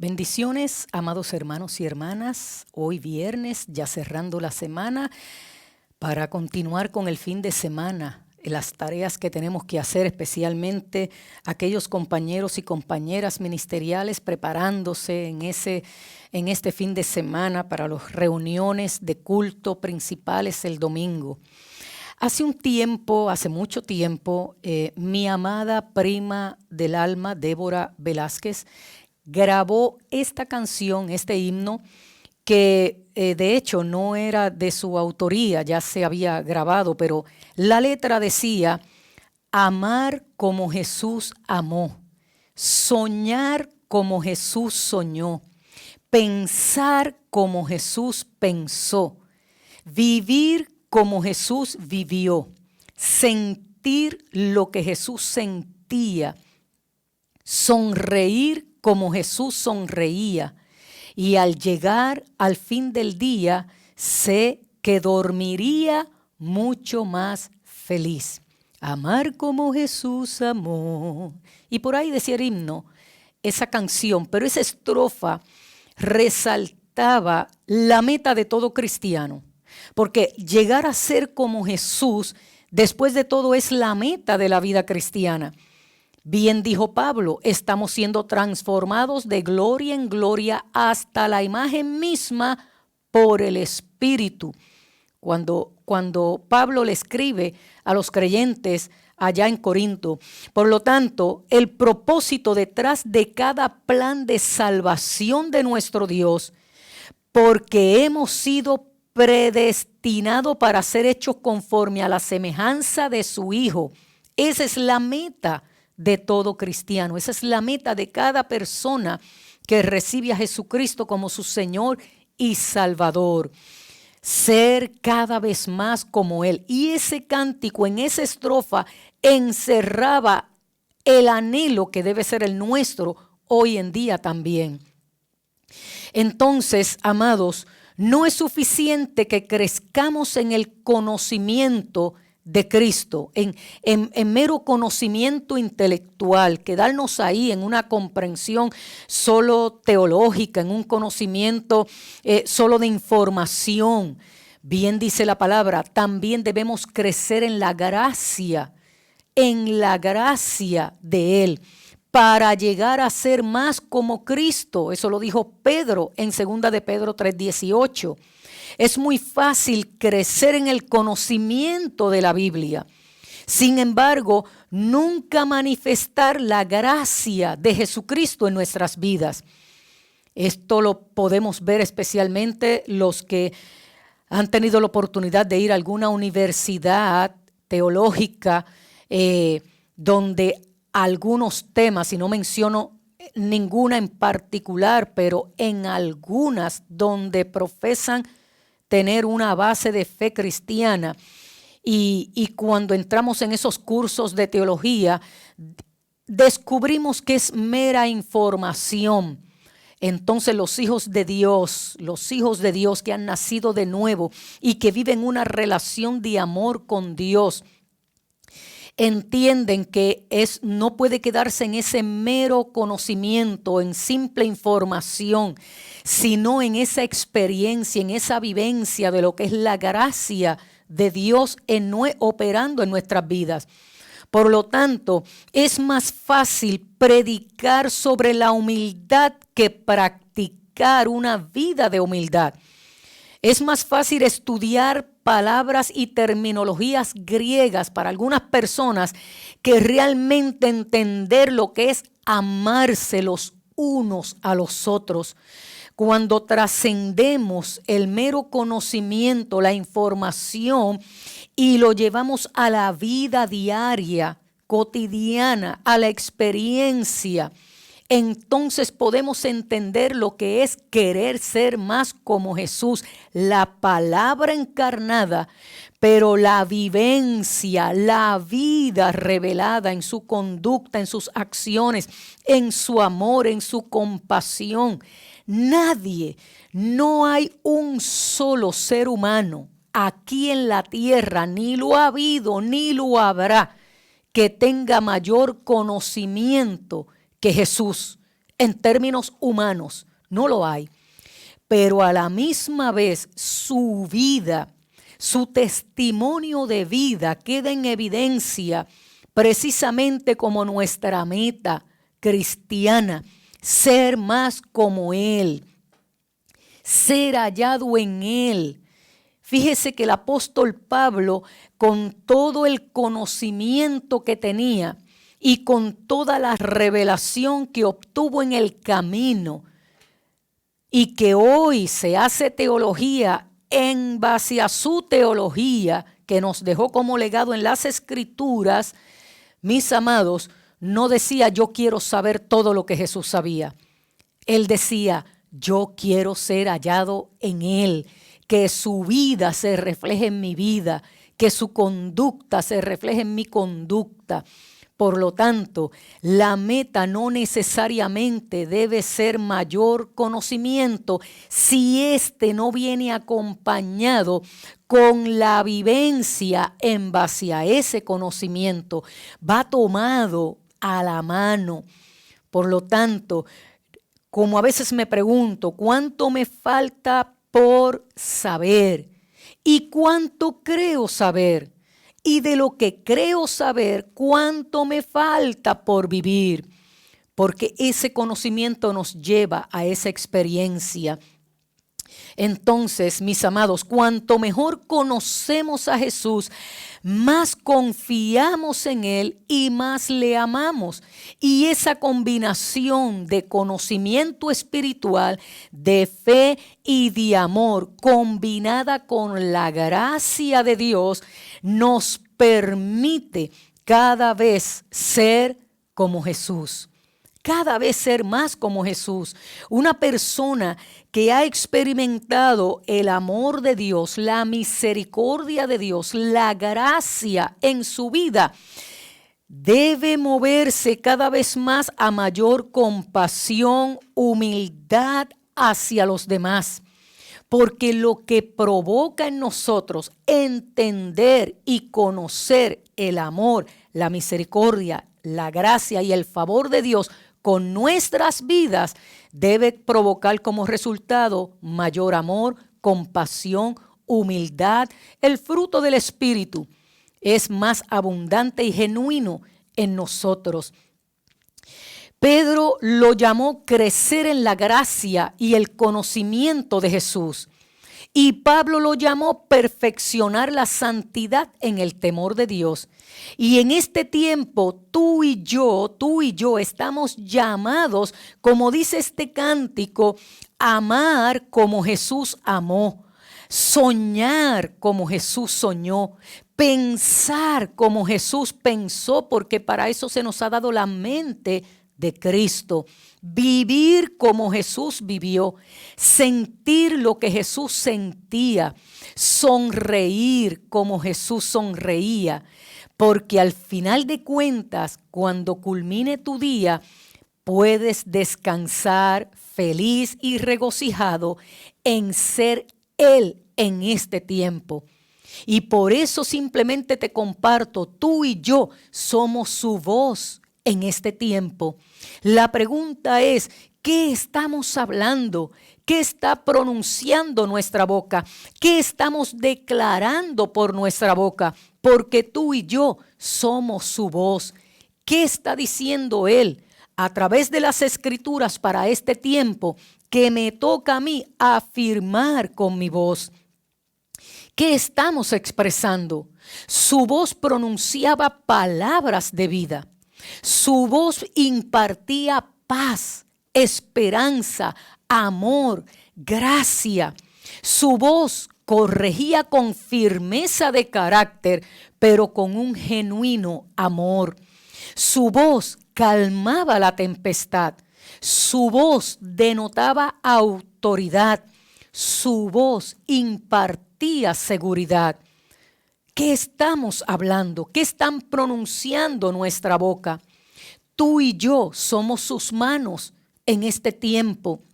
Bendiciones, amados hermanos y hermanas. Hoy viernes, ya cerrando la semana, para continuar con el fin de semana, las tareas que tenemos que hacer, especialmente aquellos compañeros y compañeras ministeriales preparándose en este fin de semana para las reuniones de culto principales el domingo. Hace mucho tiempo, mi amada prima del alma, Débora Velázquez, grabó esta canción, este himno, que de hecho no era de su autoría, ya se había grabado, pero la letra decía: amar como Jesús amó, soñar como Jesús soñó, pensar como Jesús pensó, vivir como Jesús vivió, sentir lo que Jesús sentía, sonreír como Jesús sonreía, y al llegar al fin del día sé que dormiría mucho más feliz. Amar como Jesús amó. Y por ahí decía el himno, esa canción, pero esa estrofa resaltaba la meta de todo cristiano, porque llegar a ser como Jesús, después de todo, es la meta de la vida cristiana. Bien dijo Pablo, estamos siendo transformados de gloria en gloria hasta la imagen misma por el Espíritu. Cuando Pablo le escribe a los creyentes allá en Corinto. Por lo tanto, el propósito detrás de cada plan de salvación de nuestro Dios, porque hemos sido predestinados para ser hechos conforme a la semejanza de su Hijo. Esa es la meta de todo cristiano. Esa es la meta de cada persona que recibe a Jesucristo como su Señor y Salvador. Ser cada vez más como Él. Y ese cántico, en esa estrofa, encerraba el anhelo que debe ser el nuestro hoy en día también. Entonces, amados, no es suficiente que crezcamos en el conocimiento de Cristo, en mero conocimiento intelectual, quedarnos ahí en una comprensión solo teológica, en un conocimiento solo de información. Bien dice la palabra, también debemos crecer en la gracia de Él, para llegar a ser más como Cristo. Eso lo dijo Pedro en 2 de Pedro 3:18. Es muy fácil crecer en el conocimiento de la Biblia. Sin embargo, nunca manifestar la gracia de Jesucristo en nuestras vidas. Esto lo podemos ver especialmente los que han tenido la oportunidad de ir a alguna universidad teológica donde algunos temas, y no menciono ninguna en particular, pero en algunas donde profesan tener una base de fe cristiana, y cuando entramos en esos cursos de teología, descubrimos que es mera información. Entonces los hijos de Dios que han nacido de nuevo y que viven una relación de amor con Dios, entienden que no puede quedarse en ese mero conocimiento, en simple información, sino en esa experiencia, en esa vivencia de lo que es la gracia de Dios operando en nuestras vidas. Por lo tanto, es más fácil predicar sobre la humildad que practicar una vida de humildad. Es más fácil estudiar palabras y terminologías griegas para algunas personas que realmente entender lo que es amarse los unos a los otros. Cuando trascendemos el mero conocimiento, la información, y lo llevamos a la vida diaria, cotidiana, a la experiencia, entonces podemos entender lo que es querer ser más como Jesús, la palabra encarnada, pero la vivencia, la vida revelada en su conducta, en sus acciones, en su amor, en su compasión. No hay un solo ser humano aquí en la tierra, ni lo ha habido, ni lo habrá, que tenga mayor conocimiento que Jesús en términos humanos, no lo hay. Pero a la misma vez su vida, su testimonio de vida queda en evidencia precisamente como nuestra meta cristiana, ser más como Él, ser hallado en Él. Fíjese que el apóstol Pablo, con todo el conocimiento que tenía y con toda la revelación que obtuvo en el camino, y que hoy se hace teología en base a su teología que nos dejó como legado en las Escrituras, mis amados, no decía yo quiero saber todo lo que Jesús sabía. Él decía yo quiero ser hallado en Él, que su vida se refleje en mi vida, que su conducta se refleje en mi conducta. Por lo tanto, la meta no necesariamente debe ser mayor conocimiento si éste no viene acompañado con la vivencia en base a ese conocimiento. Va tomado a la mano. Por lo tanto, como a veces me pregunto, ¿cuánto me falta por saber? ¿Y cuánto creo saber? Y de lo que creo saber, ¿cuánto me falta por vivir? Porque ese conocimiento nos lleva a esa experiencia. Entonces, mis amados, cuanto mejor conocemos a Jesús, más confiamos en Él y más le amamos. Y esa combinación de conocimiento espiritual, de fe y de amor, combinada con la gracia de Dios, nos permite cada vez ser como Jesús. Cada vez ser más como Jesús. Una persona que ha experimentado el amor de Dios, la misericordia de Dios, la gracia en su vida, debe moverse cada vez más a mayor compasión, humildad hacia los demás. Porque lo que provoca en nosotros entender y conocer el amor, la misericordia, la gracia y el favor de Dios con nuestras vidas debe provocar como resultado mayor amor, compasión, humildad. El fruto del Espíritu es más abundante y genuino en nosotros. Pedro lo llamó crecer en la gracia y el conocimiento de Jesús. Y Pablo lo llamó perfeccionar la santidad en el temor de Dios. Y en este tiempo tú y yo estamos llamados, como dice este cántico, a amar como Jesús amó, soñar como Jesús soñó, pensar como Jesús pensó, porque para eso se nos ha dado la mente de Cristo, vivir como Jesús vivió, sentir lo que Jesús sentía, sonreír como Jesús sonreía, porque al final de cuentas, cuando culmine tu día, puedes descansar feliz y regocijado en ser Él en este tiempo. Y por eso simplemente te comparto, tú y yo somos su voz en este tiempo. La pregunta es, ¿qué estamos hablando? ¿Qué está pronunciando nuestra boca? ¿Qué estamos declarando por nuestra boca? Porque tú y yo somos su voz. ¿Qué está diciendo Él a través de las Escrituras para este tiempo que me toca a mí afirmar con mi voz? ¿Qué estamos expresando? Su voz pronunciaba palabras de vida. Su voz impartía paz, esperanza, amor, gracia. Su voz corregía con firmeza de carácter, pero con un genuino amor. Su voz calmaba la tempestad. Su voz denotaba autoridad. Su voz impartía seguridad. ¿Qué estamos hablando? ¿Qué están pronunciando nuestra boca? Tú y yo somos sus manos en este tiempo.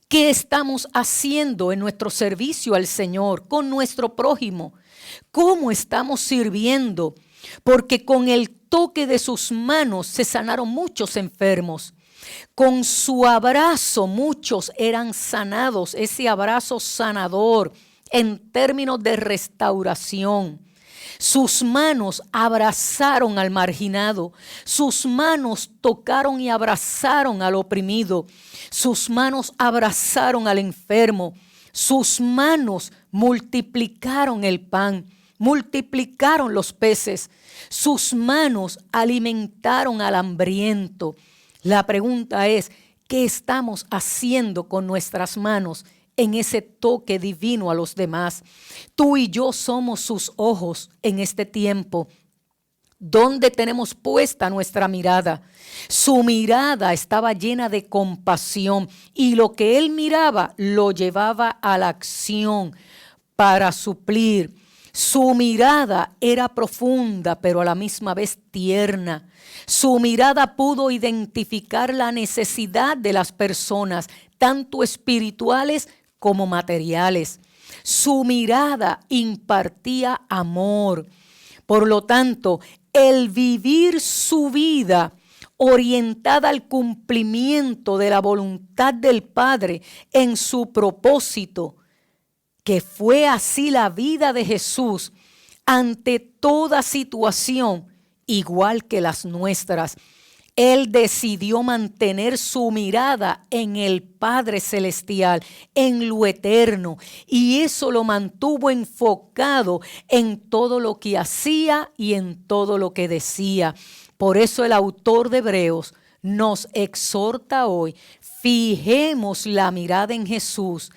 ¿Qué estamos haciendo en nuestro servicio al Señor, con nuestro prójimo? ¿Cómo estamos sirviendo? Porque con el toque de sus manos se sanaron muchos enfermos. Con su abrazo muchos eran sanados, ese abrazo sanador en términos de restauración. Sus manos abrazaron al marginado, sus manos tocaron y abrazaron al oprimido, sus manos abrazaron al enfermo, sus manos multiplicaron el pan, multiplicaron los peces, sus manos alimentaron al hambriento. La pregunta es, ¿qué estamos haciendo con nuestras manos en ese toque divino a los demás? Tú y yo somos sus ojos en este tiempo. ¿Dónde tenemos puesta nuestra mirada? Su mirada estaba llena de compasión y lo que él miraba lo llevaba a la acción para suplir. Su mirada era profunda, pero a la misma vez tierna. Su mirada pudo identificar la necesidad de las personas, tanto espirituales como materiales. Su mirada impartía amor. Por lo tanto, el vivir su vida orientada al cumplimiento de la voluntad del Padre en su propósito, que fue así la vida de Jesús ante toda situación, igual que las nuestras. Él decidió mantener su mirada en el Padre Celestial, en lo eterno, y eso lo mantuvo enfocado en todo lo que hacía y en todo lo que decía. Por eso el autor de Hebreos nos exhorta hoy: fijemos la mirada en Jesús,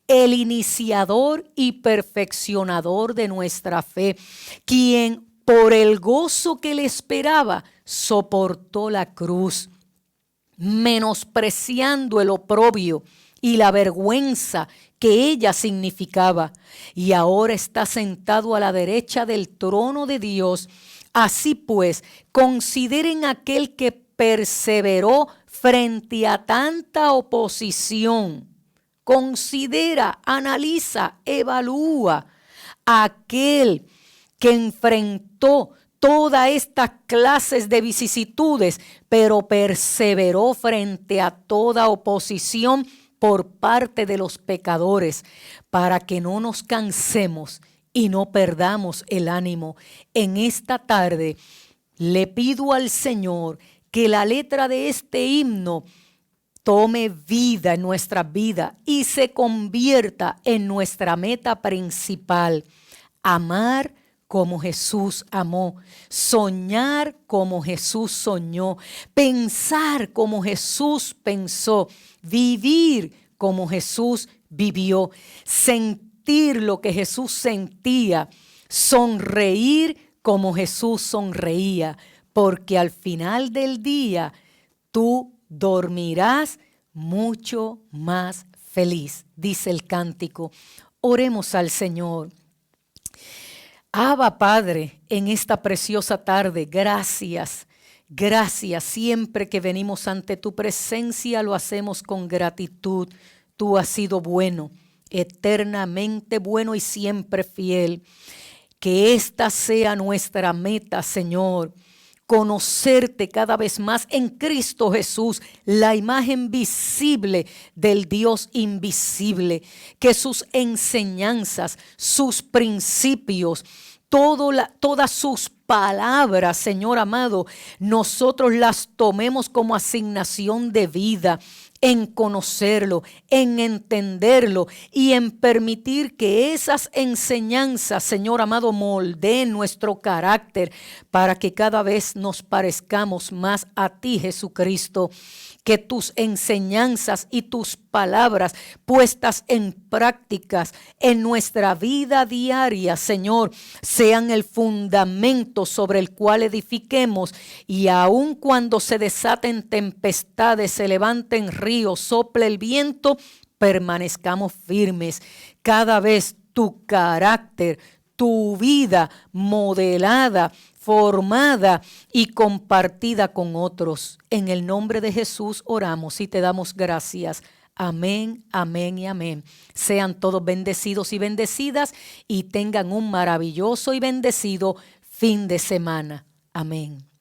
el iniciador y perfeccionador de nuestra fe, quien por el gozo que le esperaba soportó la cruz, menospreciando el oprobio y la vergüenza que ella significaba, y ahora está sentado a la derecha del trono de Dios. Así pues, consideren aquel que perseveró frente a tanta oposición. Considera, analiza, evalúa aquel que enfrentó todas estas clases de vicisitudes, pero perseveró frente a toda oposición por parte de los pecadores, para que no nos cansemos y no perdamos el ánimo. En esta tarde le pido al Señor que la letra de este himno tome vida en nuestra vida y se convierta en nuestra meta principal: amar como Jesús amó, soñar como Jesús soñó, pensar como Jesús pensó, vivir como Jesús vivió, sentir lo que Jesús sentía, sonreír como Jesús sonreía, porque al final del día tú dormirás mucho más feliz, dice el cántico. Oremos al Señor. Abba Padre, en esta preciosa tarde, gracias, gracias. Siempre que venimos ante tu presencia lo hacemos con gratitud. Tú has sido bueno, eternamente bueno y siempre fiel. Que esta sea nuestra meta, Señor. Conocerte cada vez más en Cristo Jesús, la imagen visible del Dios invisible, que sus enseñanzas, sus principios, todas sus palabras, Señor amado, nosotros las tomemos como asignación de vida, en conocerlo, en entenderlo y en permitir que esas enseñanzas, Señor amado, moldeen nuestro carácter para que cada vez nos parezcamos más a ti, Jesucristo. Que tus enseñanzas y tus palabras puestas en prácticas en nuestra vida diaria, Señor, sean el fundamento sobre el cual edifiquemos, y aun cuando se desaten tempestades, se levanten ríos, sople el viento, permanezcamos firmes. Cada vez tu carácter, tu vida modelada, formada y compartida con otros. En el nombre de Jesús oramos y te damos gracias. Amén, amén y amén. Sean todos bendecidos y bendecidas y tengan un maravilloso y bendecido fin de semana. Amén.